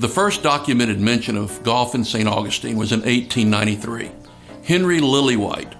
The first documented mention of golf in St. Augustine was in 1893. Henry Lillywhite,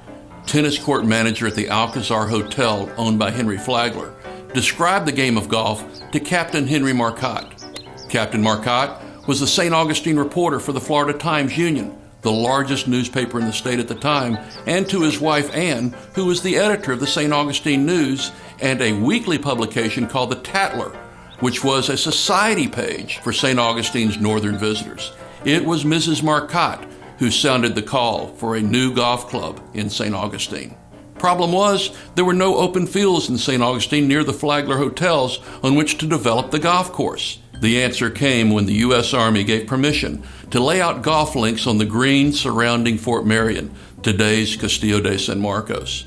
tennis court manager at the Alcazar Hotel owned by Henry Flagler, described the game of golf to Captain Henry Marcotte. Captain Marcotte was the St. Augustine reporter for the Florida Times-Union, the largest newspaper in the state at the time, and to his wife Anne, who was the editor of the St. Augustine News and a weekly publication called the Tatler, which was a society page for St. Augustine's northern visitors. It was Mrs. Marcotte who sounded the call for a new golf club in St. Augustine. Problem was, there were no open fields in St. Augustine near the Flagler hotels on which to develop the golf course. The answer came when the U.S. Army gave permission to lay out golf links on the green surrounding Fort Marion, today's Castillo de San Marcos.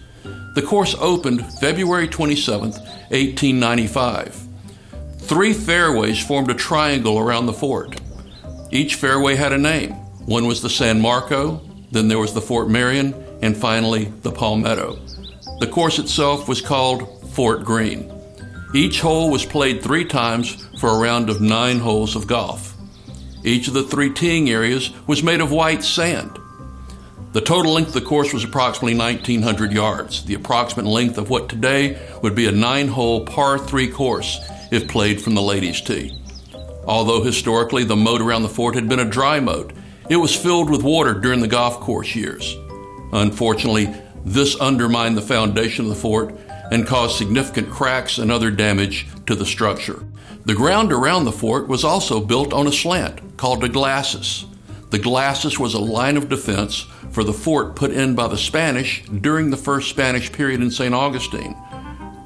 The course opened February 27, 1895. 3 fairways formed a triangle around the fort. Each fairway had a name. One was the San Marco, then there was the Fort Marion, and finally the Palmetto. The course itself was called Fort Greene. Each hole was played 3 times for a round of 9 holes of golf. Each of the 3 teeing areas was made of white sand. The total length of the course was approximately 1,900 yards, the approximate length of what today would be a 9-hole par 3 course if played from the ladies' tee. Although historically the moat around the fort had been a dry moat, it was filled with water during the golf course years. Unfortunately, this undermined the foundation of the fort and caused significant cracks and other damage to the structure. The ground around the fort was also built on a slant called a glacis. The glacis was a line of defense for the fort put in by the Spanish during the first Spanish period in St. Augustine.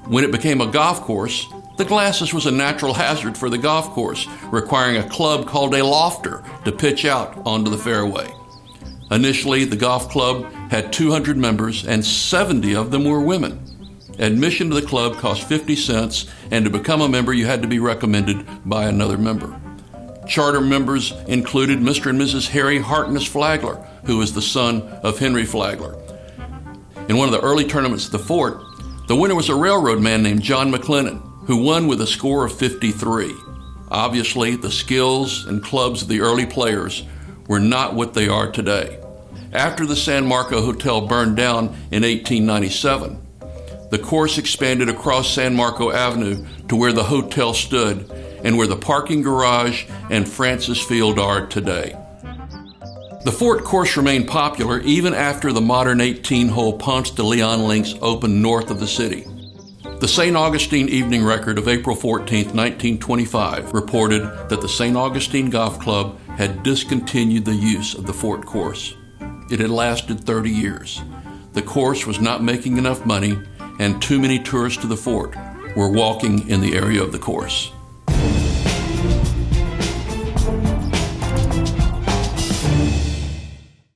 When it became a golf course, the glacis was a natural hazard for the golf course, requiring a club called a lofter to pitch out onto the fairway. Initially, the golf club had 200 members and 70 of them were women. Admission to the club cost 50 cents, and to become a member, you had to be recommended by another member. Charter members included Mr. and Mrs. Harry Harkness Flagler, who was the son of Henry Flagler. In one of the early tournaments at the fort, the winner was a railroad man named John McLennan, who won with a score of 53. Obviously, the skills and clubs of the early players were not what they are today. After the San Marco Hotel burned down in 1897, the course expanded across San Marco Avenue to where the hotel stood and where the parking garage and Francis Field are today. The fort course remained popular even after the modern 18-hole Ponce de Leon links opened north of the city. The St. Augustine Evening Record of April 14, 1925, reported that the St. Augustine Golf Club had discontinued the use of the fort course. It had lasted 30 years. The course was not making enough money, and too many tourists to the fort were walking in the area of the course.